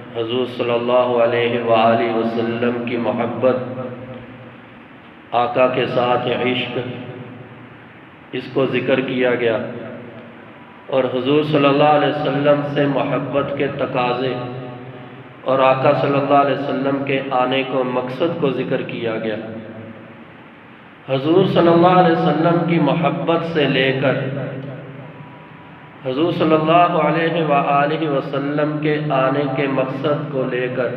हुज़ूर सल्लल्लाहु अलैहि वआलिहि वसल्लम की मोहब्बत, आका के साथ इश्क, इसको ज़िक्र किया गया और हुज़ूर सल्लल्लाहु अलैहि वसल्लम से मोहब्बत के तकाज़े और आका सल्लल्लाहु अलैहि वसल्लम के आने को मकसद को ज़िक्र किया गया। हुज़ूर सल्लल्लाहु अलैहि वसल्लम की मोहब्बत से लेकर हुज़ूर सल्लल्लाहु अलैहि वसल्लम के आने के मकसद को लेकर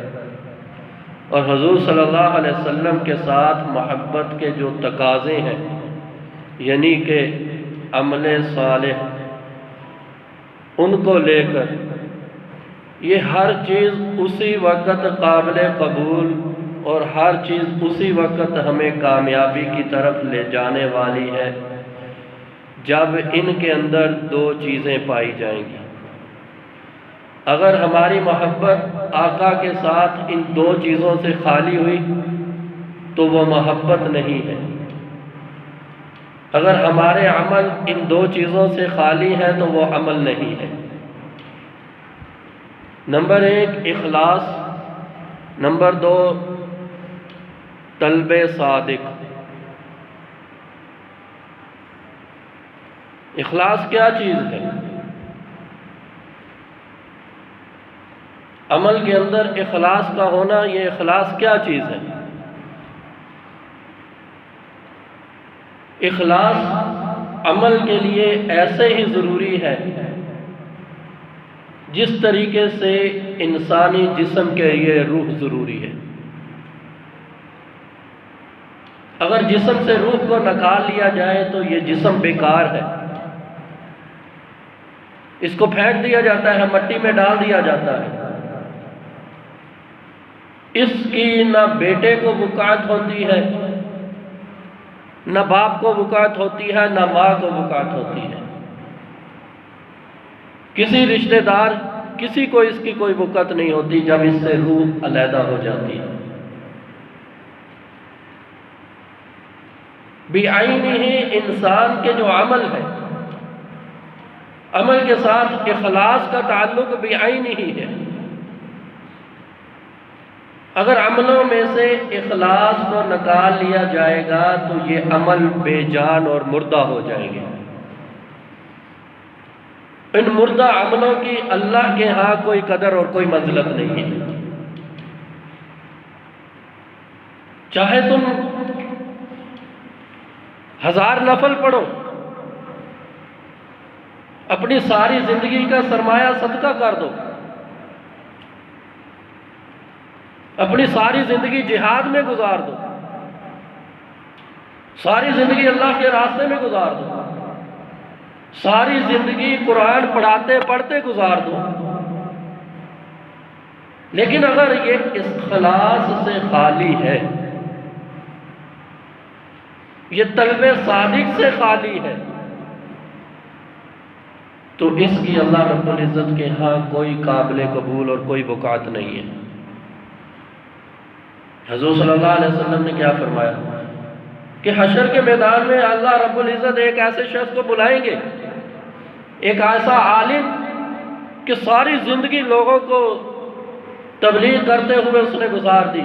और हुज़ूर सल्लल्लाहु अलैहि वसल्लम के साथ मोहब्बत के जो तकाज़े हैं, यानी कि अमले सालेह, उनको लेकर ये हर चीज़ उसी वक़्त काबिल कबूल और हर चीज़ उसी वक़्त हमें कामयाबी की तरफ ले जाने वाली है जब इनके अंदर दो चीज़ें पाई जाएंगी। अगर हमारी मोहब्बत आका के साथ इन दो चीज़ों से खाली हुई तो वो मोहब्बत नहीं है। अगर हमारे अमल इन दो चीज़ों से खाली हैं तो वो अमल नहीं है। नंबर एक इखलास, नंबर दो तलबे सादिक। इखलास क्या चीज़ है? अमल के अंदर इखलास का होना, ये इखलास क्या चीज़ है? इखलास अमल के लिए ऐसे ही ज़रूरी है जिस तरीके से इंसानी जिस्म के लिए रूह ज़रूरी है। अगर जिस्म से रूह को निकाल लिया जाए तो ये जिस्म बेकार है, इसको फेंक दिया जाता है, मट्टी में डाल दिया जाता है। इसकी ना बेटे को वकात होती है, न बाप को वकात होती है, न माँ को वकात होती है। किसी रिश्तेदार, किसी को इसकी कोई वकात नहीं होती जब इससे रूह अलहदा हो जाती है। बेआईनी ही इंसान के जो अमल है, अमल के साथ इखलास का ताल्लुक बेआईनी ही है। अगर अमलों में से इखलास को निकाल लिया जाएगा तो ये अमल बेजान और मुर्दा हो जाएंगे। इन मुर्दा अमलों की अल्लाह के यहाँ कोई कदर और कोई मंजिलत नहीं है। चाहे तुम 1000 नफल पढ़ो, अपनी सारी जिंदगी का सरमाया सदका कर दो, अपनी सारी जिंदगी जिहाद में गुजार दो, सारी जिंदगी अल्लाह के रास्ते में गुजार दो, सारी जिंदगी कुरान पढ़ाते पढ़ते गुजार दो, लेकिन अगर ये इखलास से खाली है, ये तलबे सादिक से खाली है, तो इसकी अल्लाह रब्बुल इज़्ज़त के यहाँ कोई काबिल कबूल और कोई वकात नहीं है। हुज़ूर सल्लल्लाहु अलैहि वसल्लम ने क्या फरमाया कि हशर के मैदान में अल्लाह रब्बुल इज़्ज़त एक ऐसे शख्स को बुलाएंगे, एक ऐसा आलिम कि सारी जिंदगी लोगों को तबलीग करते हुए उसने गुजार दी,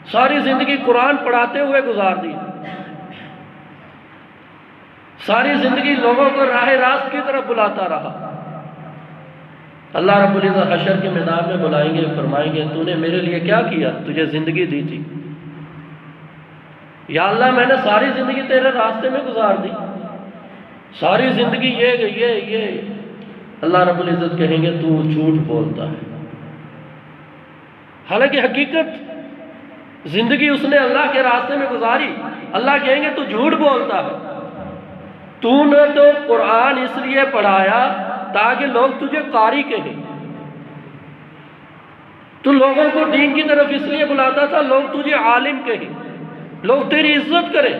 सारी जिंदगी कुरान पढ़ाते हुए गुजार दी, सारी जिंदगी लोगों को राह रास्त की तरफ बुलाता रहा। अल्लाह रब्बुल इज़्ज़त हशर के मैदान में बुलाएंगे, फरमाएंगे तूने मेरे लिए क्या किया, तुझे जिंदगी दी थी, या अल्लाह मैंने सारी जिंदगी तेरे रास्ते में गुजार दी, सारी जिंदगी ये। अल्लाह रब्बुल इज़्ज़त कहेंगे तू झूठ बोलता है। हालांकि हकीकत जिंदगी उसने अल्लाह के रास्ते में गुजारी। अल्लाह कहेंगे तू झूठ बोलता है, तूने तो कुरान इसलिए पढ़ाया ताकि लोग तुझे कारी कहें, तू लोगों को दीन की तरफ इसलिए बुलाता था लोग तुझे आलिम कहें, लोग तेरी इज्जत करें।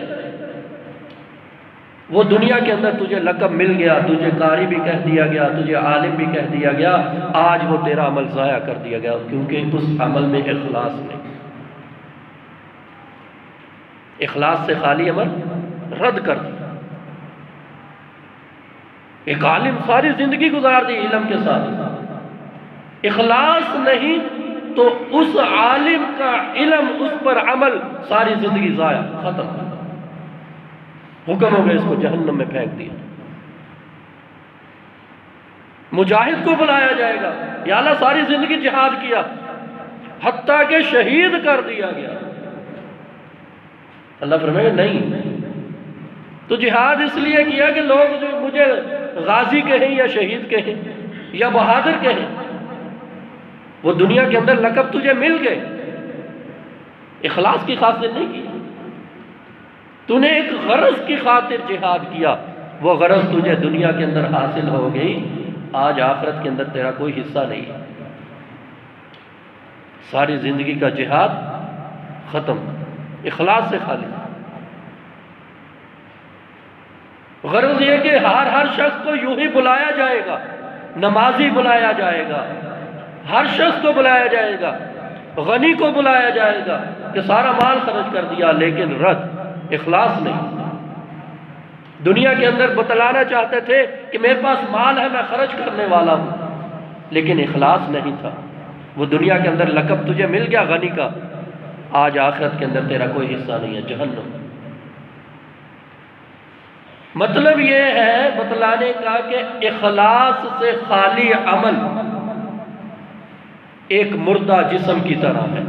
वो दुनिया के अंदर तुझे लक़ब मिल गया, तुझे कारी भी कह दिया गया, तुझे आलिम भी कह दिया गया, आज वो तेरा अमल ज़ाया कर दिया गया क्योंकि उस अमल में इखलास नहीं। इखलास से खाली अमल रद्द कर दिया। एक आलिम सारी जिंदगी गुजार दी इल्म के साथ, इखलास नहीं तो उस आलिम का इल्म, उस पर अमल, सारी जिंदगी ज़ाया, खत्म। हुक्म हो गया, इसको जहन्नम में फेंक दिया। मुजाहिद को बुलाया जाएगा, या अल्लाह सारी जिंदगी जिहाद किया, हत्ता के शहीद कर दिया गया। अल्लाह फरमाएगा नहीं, तो जिहाद इसलिए किया कि लोग जो मुझे गाजी कहें या शहीद कहें या बहादुर कहें, वो दुनिया के अंदर लक़ब तुझे मिल गए, इखलास की खातिर नहीं किया। तूने एक गरज की खातिर जिहाद किया, वो गरज तुझे दुनिया के अंदर हासिल हो गई, आज आखिरत के अंदर तेरा कोई हिस्सा नहीं है। सारी जिंदगी का जिहाद खत्म, इखलास से खाली। गरज ये कि हर शख्स को यूं ही बुलाया जाएगा, नमाजी बुलाया जाएगा, हर शख्स को बुलाया जाएगा, गनी को बुलाया जाएगा कि सारा माल खर्च कर दिया, लेकिन रद, इखलास नहीं। दुनिया के अंदर बतलाना चाहते थे कि मेरे पास माल है, मैं खर्च करने वाला हूं, लेकिन इखलास नहीं था। वो दुनिया के अंदर लक़ब तुझे मिल गया गनी का, आज आखिरत के अंदर तेरा कोई हिस्सा नहीं है, जहन्नम। मतलब ये है बतलाने का कि इखलास से खाली अमल एक मुर्दा जिस्म की तरह है।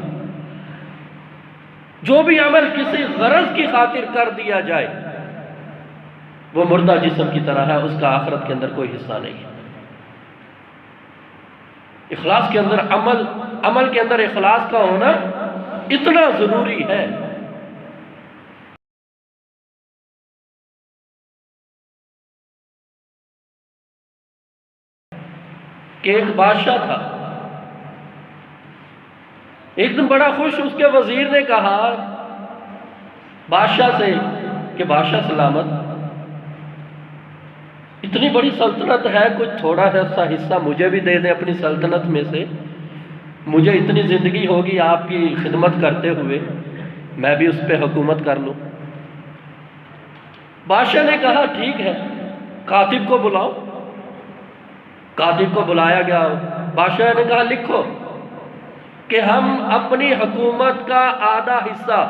जो भी अमल किसी गरज की खातिर कर दिया जाए, वो मुर्दा जिस्म की तरह है, उसका आखिरत के अंदर कोई हिस्सा नहीं है। इखलास के अंदर अमल के अंदर इखलास का होना इतना जरूरी है। कि एक बादशाह था, एक दिन बड़ा खुश उसके वजीर ने कहा बादशाह से कि बादशाह सलामत, इतनी बड़ी सल्तनत है, कुछ थोड़ा सा हिस्सा मुझे भी दे दें अपनी सल्तनत में से, मुझे इतनी ज़िंदगी होगी आपकी खिदमत करते हुए, मैं भी उस पर हुकूमत कर लूँ। बादशाह ने कहा ठीक है, कातिब को बुलाओ। कातिब को बुलाया गया। बादशाह ने कहा लिखो कि हम अपनी हुकूमत का आधा हिस्सा,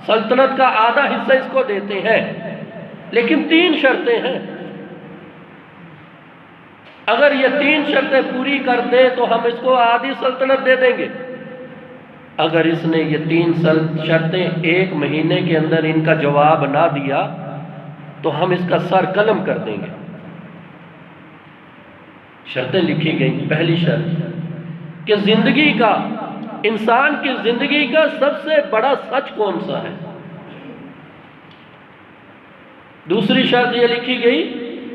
सल्तनत का आधा हिस्सा इसको देते हैं, लेकिन 3 शर्तें हैं। अगर ये 3 शर्तें पूरी कर दे तो हम इसको आधी सल्तनत दे देंगे। अगर इसने ये 3 शर्तें 1 महीने के अंदर इनका जवाब ना दिया तो हम इसका सर कलम कर देंगे। शर्तें लिखी गई। पहली शर्त कि जिंदगी का, इंसान की जिंदगी का सबसे बड़ा सच कौन सा है। दूसरी शर्त यह लिखी गई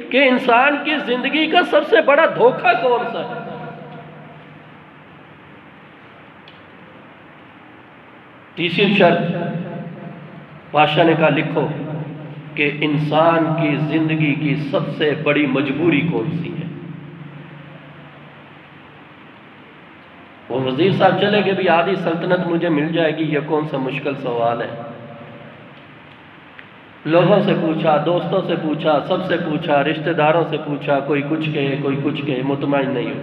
कि इंसान की जिंदगी का सबसे बड़ा धोखा कौन सा है। तीसरी शर्त बादशाह ने कहा लिखो कि इंसान की जिंदगी की सबसे बड़ी मजबूरी कौन सी है। वो वजीर साहब चले गए, भी आधी सल्तनत मुझे मिल जाएगी, ये कौन सा मुश्किल सवाल है। लोगों से पूछा, दोस्तों से पूछा, सबसे पूछा, रिश्तेदारों से पूछा, कोई कुछ कहे कोई कुछ कहे, मुतमईन नहीं हो।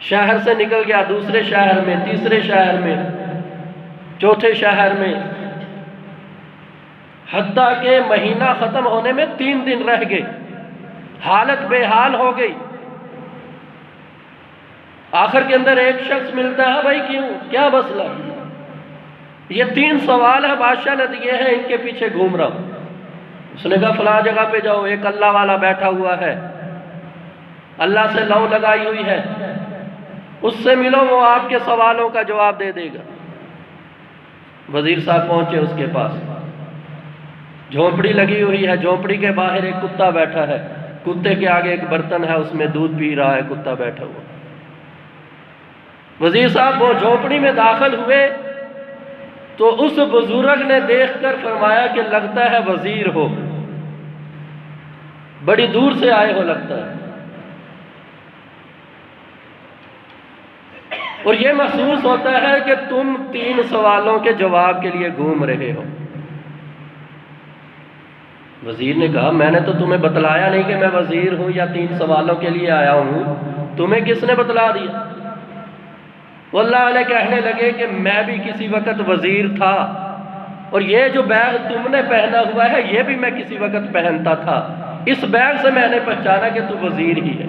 शहर से निकल गया, दूसरे शहर में, तीसरे शहर में, चौथे शहर में, हत्ता के महीना खत्म होने में 3 दिन रह गए। हालत बेहाल हो गई। आखिर के अंदर एक शख्स मिलता है, भाई क्यों, क्या मसला। ये 3 सवाल है बादशाह ने दिए हैं, इनके पीछे घूम रहा हूं। उसने कहा फलां जगह पे जाओ, एक अल्लाह वाला बैठा हुआ है, अल्लाह से लौ लगाई हुई है, उससे मिलो, वो आपके सवालों का जवाब दे देगा। वजीर साहब पहुंचे उसके पास। झोंपड़ी लगी हुई है, झोंपड़ी के बाहर एक कुत्ता बैठा है, कुत्ते के आगे एक बर्तन है, उसमें दूध पी रहा है कुत्ता बैठा हुआ। वजीर साहब वो झोंपड़ी में दाखिल हुए तो उस बुजुर्ग ने देखकर फरमाया कि लगता है वजीर हो, बड़ी दूर से आए हो लगता है, और ये महसूस होता है कि तुम 3 सवालों के जवाब के लिए घूम रहे हो। वजीर ने कहा मैंने तो तुम्हें बतलाया नहीं कि मैं वजीर हूं या 3 सवालों के लिए आया हूं, तुम्हें किसने बतला दिया? वो अल्लाह वाले कहने लगे कि मैं भी किसी वक्त वजीर था, और ये जो बैग तुमने पहना हुआ है ये भी मैं किसी वक्त पहनता था। इस बैग से मैंने पहचाना कि तू वजीर ही है,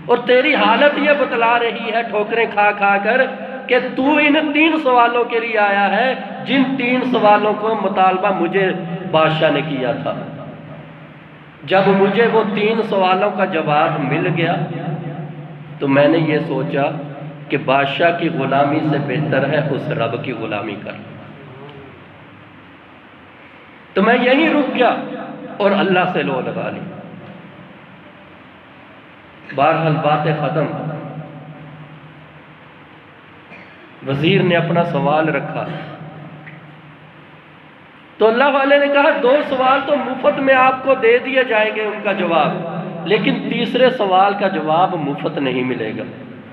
और तेरी हालत ये बतला रही है ठोकरें खा खा कर कि तू इन 3 सवालों के लिए आया है, जिन 3 सवालों को मुतालबा मुझे बादशाह ने किया था। जब मुझे वो 3 सवालों का जवाब मिल गया तो मैंने ये सोचा कि बादशाह की गुलामी से बेहतर है उस रब की गुलामी कर। तो मैं यहीं रुक गया और अल्लाह से लो लगा ली। बहरहाल बातें खत्म। वजीर ने अपना सवाल रखा तो अल्लाह वाले ने कहा 2 सवाल तो मुफ्त में आपको दे दिए जाएंगे उनका जवाब, लेकिन तीसरे सवाल का जवाब मुफ्त नहीं मिलेगा,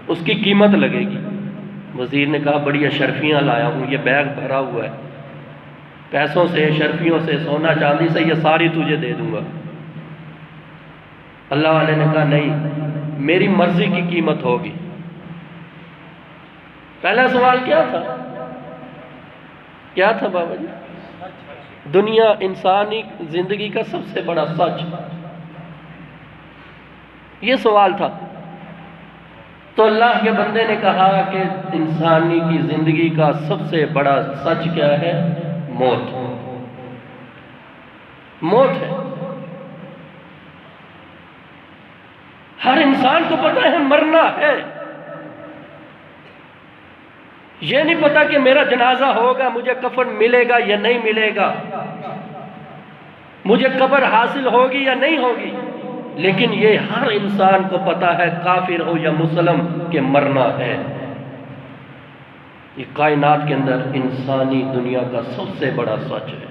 उसकी कीमत लगेगी। वजीर ने कहा बड़ी अशरफियाँ लाया हूँ, ये बैग भरा हुआ है पैसों से, अशरफियों से, सोना चांदी से, ये सारी तुझे दे दूंगा। अल्लाह वाले ने कहा नहीं, मेरी मर्जी की कीमत होगी। पहला सवाल क्या था? क्या था बाबा जी? दुनिया, इंसानी जिंदगी का सबसे बड़ा सच, ये सवाल था। तो अल्लाह के बंदे ने कहा कि इंसानी की जिंदगी का सबसे बड़ा सच क्या है? मौत। मौत है। हर इंसान को पता है मरना है। ये नहीं पता कि मेरा जनाजा होगा, मुझे कफन मिलेगा या नहीं मिलेगा, मुझे कब्र हासिल होगी या नहीं होगी, लेकिन ये हर इंसान को पता है, काफिर हो या मुसलम, कि मरना है। ये कायनात के अंदर इंसानी दुनिया का सबसे बड़ा सच है,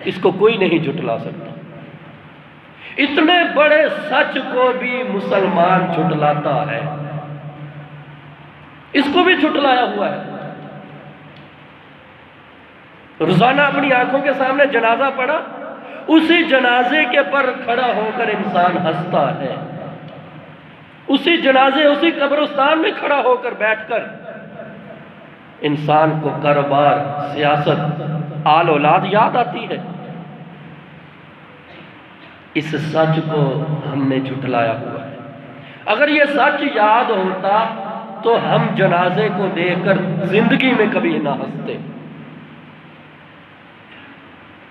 इसको कोई नहीं झुटला सकता। इतने बड़े सच को भी मुसलमान झुटलाता है, इसको भी झुटलाया हुआ है। रोजाना अपनी आंखों के सामने जनाजा पड़ा, उसी जनाजे के पर खड़ा होकर इंसान हंसता है, उसी जनाजे, उसी कब्रिस्तान में खड़ा होकर बैठकर इंसान को कारोबार, सियासत, आल औलाद याद आती है। इस सच को हमने झुटलाया हुआ है। अगर ये सच याद होता तो हम जनाजे को देखकर जिंदगी में कभी ना हंसते।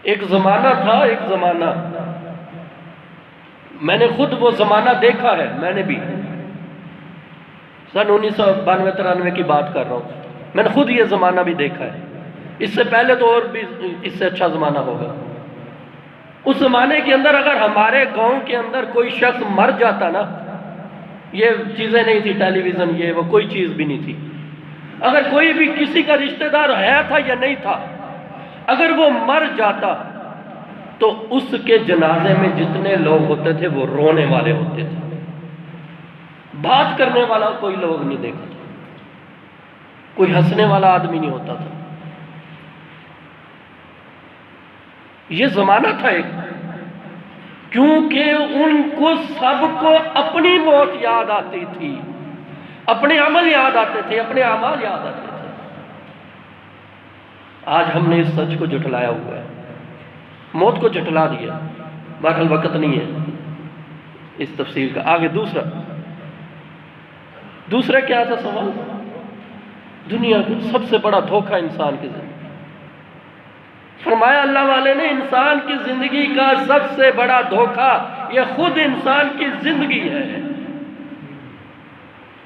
एक जमाना था, एक जमाना, मैंने खुद वो जमाना देखा है। मैंने भी सन 1992-93 की बात कर रहा हूँ, मैंने खुद ये जमाना भी देखा है। इससे पहले तो और भी इससे अच्छा जमाना होगा। उस जमाने के अंदर अगर हमारे गांव के अंदर कोई शख्स मर जाता ना, ये चीजें नहीं थी, टेलीविजन ये वो कोई चीज भी नहीं थी, अगर कोई भी किसी का रिश्तेदार है था या नहीं था, अगर वो मर जाता तो उसके जनाजे में जितने लोग होते थे वो रोने वाले होते थे, बात करने वाला कोई लोग नहीं देखा था, कोई हंसने वाला आदमी नहीं होता था। ये जमाना था एक, क्योंकि उनको सबको अपनी मौत याद आती थी, अपने अमल याद आते थे, अपने अमाल याद आते थे। आज हमने इस सच को झुठलाया हुआ है, मौत को झुठला दिया। बहरहाल वक्त नहीं है इस तफसील का। आगे दूसरा क्या था सवाल? दुनिया का सबसे बड़ा धोखा इंसान की जिंदगी। फरमाया अल्लाह वाले ने, इंसान की जिंदगी का सबसे बड़ा धोखा ये खुद इंसान की जिंदगी है।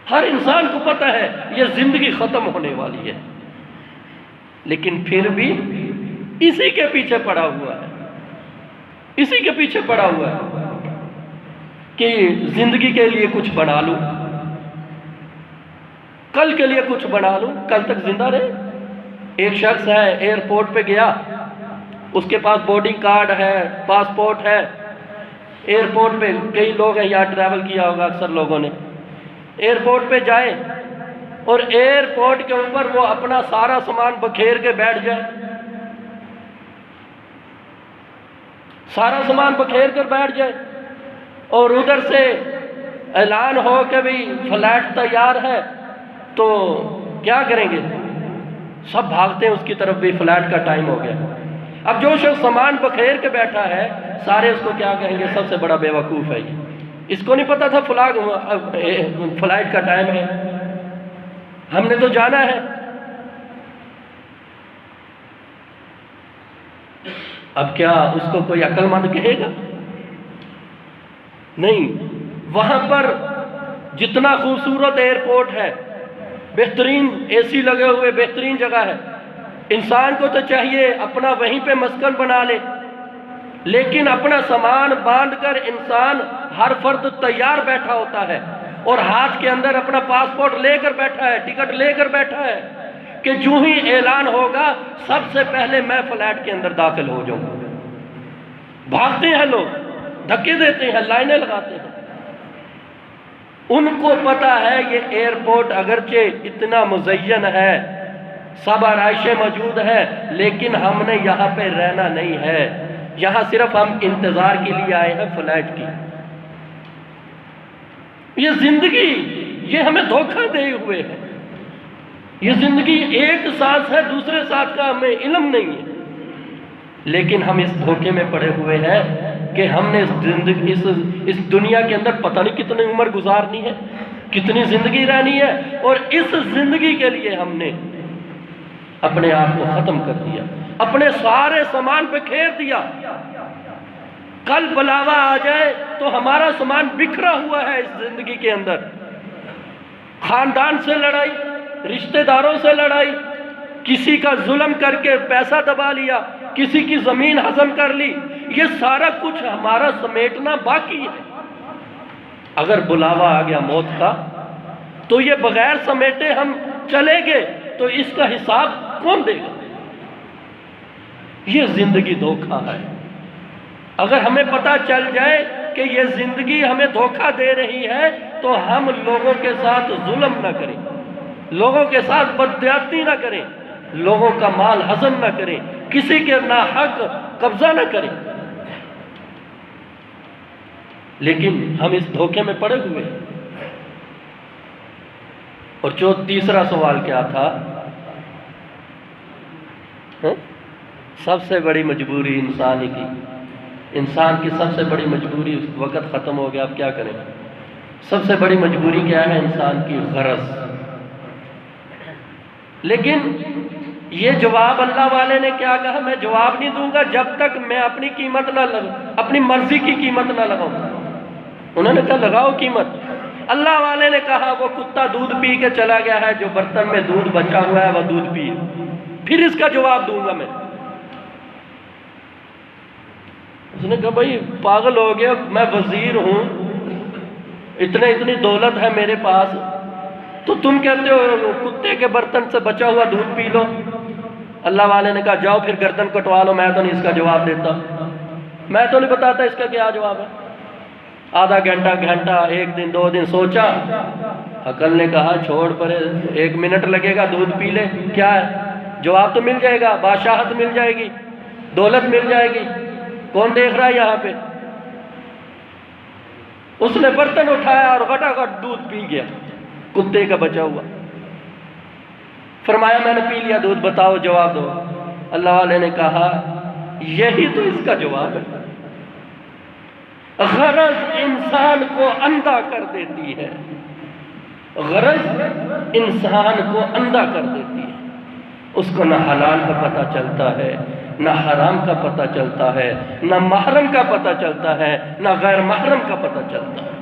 हर इंसान को पता है ये जिंदगी खत्म होने वाली है, लेकिन फिर भी इसी के पीछे पड़ा हुआ है, इसी के पीछे पड़ा हुआ है कि जिंदगी के लिए कुछ बना लूं, कल के लिए कुछ बना लूं, कल तक जिंदा रहे। एक शख्स है, एयरपोर्ट पे गया, उसके पास बोर्डिंग कार्ड है, पासपोर्ट है। एयरपोर्ट पे कई लोग हैं, यहाँ ट्रैवल किया होगा अक्सर लोगों ने। एयरपोर्ट पे जाए और एयरपोर्ट के ऊपर वो अपना सारा सामान बखेर के बैठ जाए, सारा सामान बखेर कर बैठ जाए, और उधर से ऐलान हो कि भाई फ्लैट तैयार है, तो क्या करेंगे? सब भागते हैं उसकी तरफ, भी फ्लैट का टाइम हो गया। अब जो शख्स सामान बखेर के बैठा है, सारे उसको क्या कहेंगे? सबसे बड़ा बेवकूफ़ है ये, इसको नहीं पता था फ्लाइट का टाइम है, हमने तो जाना है। अब क्या उसको कोई अक्लमंद कहेगा? नहीं। वहां पर जितना खूबसूरत एयरपोर्ट है, बेहतरीन एसी लगे हुए बेहतरीन जगह है, इंसान को तो चाहिए अपना वहीं पे मस्कन बना ले, लेकिन अपना सामान बांधकर इंसान हर फर्द तैयार बैठा होता है और हाथ के अंदर अपना पासपोर्ट लेकर बैठा है, टिकट लेकर बैठा है कि जो ही ऐलान होगा सबसे पहले मैं फ्लैट के अंदर दाखिल हो जाऊं। भागते हैं लोग, धक्के देते हैं, लाइनें लगाते हैं। उनको पता है ये एयरपोर्ट अगरचे इतना मुज़य्यन है, सब आराइशें मौजूद है, लेकिन हमने यहाँ पे रहना नहीं है, यहाँ सिर्फ हम इंतज़ार के लिए आए हैं फ्लाइट की। ये जिंदगी, ये हमें धोखा दे हुए है। ये जिंदगी एक सांस है, दूसरे सांस का हमें इल्म नहीं है, लेकिन हम इस धोखे में पड़े हुए हैं कि हमने इस जिंदगी इस दुनिया के अंदर पता नहीं कितनी उम्र गुजारनी है, कितनी जिंदगी रहनी है, और इस जिंदगी के लिए हमने अपने आप को खत्म कर दिया, अपने सारे सामान पे खेर दिया। कल बुलावा आ जाए तो हमारा सामान बिखरा हुआ है इस जिंदगी के अंदर। खानदान से लड़ाई, रिश्तेदारों से लड़ाई, किसी का जुल्म करके पैसा दबा लिया, किसी की जमीन हजम कर ली, ये सारा कुछ हमारा समेटना बाकी है। अगर बुलावा आ गया मौत का तो ये बगैर समेटे हम चले गए, तो इसका हिसाब कौन देगा? ये जिंदगी धोखा है। अगर हमें पता चल जाए कि ये जिंदगी हमें धोखा दे रही है, तो हम लोगों के साथ जुल्म ना करें, लोगों के साथ बदज्यादती ना करें, लोगों का माल हजम ना करें, किसी के नाहक कब्जा ना करें। लेकिन हम इस धोखे में पड़े हुए हैं। और जो तीसरा सवाल क्या था? सबसे बड़ी मजबूरी इंसान की सबसे बड़ी मजबूरी उस वक़्त ख़त्म हो गया, अब क्या करें? सबसे बड़ी मजबूरी क्या है? इंसान की गरज। लेकिन ये जवाब अल्लाह वाले ने क्या कहा? मैं जवाब नहीं दूंगा जब तक मैं अपनी कीमत ना लगाऊं, अपनी मर्जी की कीमत ना लगाऊं। उन्होंने कहा लगाओ कीमत। अल्लाह वाले ने कहा वो कुत्ता दूध पी के चला गया है, जो बर्तन में दूध बचा हुआ है वह दूध पी, फिर इसका जवाब दूंगा मैं। उसने कहा भाई पागल हो गया, मैं वजीर हूं, इतनी दौलत है मेरे पास, तो तुम कहते हो कुत्ते के बर्तन से बचा हुआ दूध पी लो। अल्लाह वाले ने कहा जाओ फिर गर्दन कटवा लो, मैं तो नहीं इसका जवाब देता, मैं तो नहीं बताता इसका क्या जवाब है। आधा घंटा, एक दिन, 2 दिन सोचा, अकल ने कहा छोड़ पर 1 मिनट लगेगा, दूध पी ले, क्या है जवाब तो मिल जाएगा, बादशाहत मिल जाएगी, दौलत मिल जाएगी, कौन देख रहा है यहाँ पे। उसने बर्तन उठाया और घटाघट दूध पी गया, कुत्ते का बचा हुआ। फरमाया मैंने पी लिया दूध, बताओ जवाब दो। अल्लाह वाले ने कहा यही तो इसका जवाब है। गरज इंसान को अंधा कर देती है, गरज इंसान को अंधा कर देती है। उसको न हलाल का पता चलता है, न हराम का पता चलता है, न महरम का पता चलता है, न गैर महरम का पता चलता है,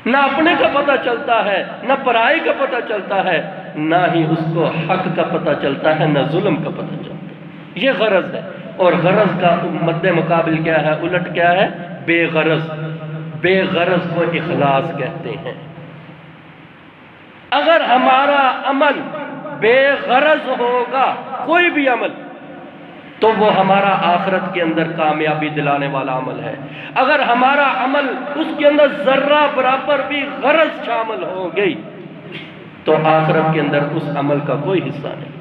न अपने का पता चलता है, न पराई का पता चलता है, न ही उसको हक का पता चलता है, न जुल्म का पता चलता है। ये गरज है। और गरज का मद्दे मुकाबिल क्या है, उलट क्या है? बेगरज। बेगरज को इखलास कहते हैं। अगर हमारा अमल बेगरज होगा, कोई भी अमल, तो वो हमारा आखिरत के अंदर कामयाबी दिलाने वाला अमल है। अगर हमारा अमल उसके अंदर जर्रा बराबर भी गरज शामिल हो गई, तो आखिरत के अंदर उस अमल का कोई हिस्सा नहीं,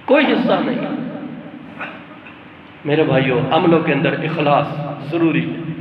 कोई हिस्सा नहीं। मेरे भाइयों, अमलों के अंदर इखलास जरूरी है।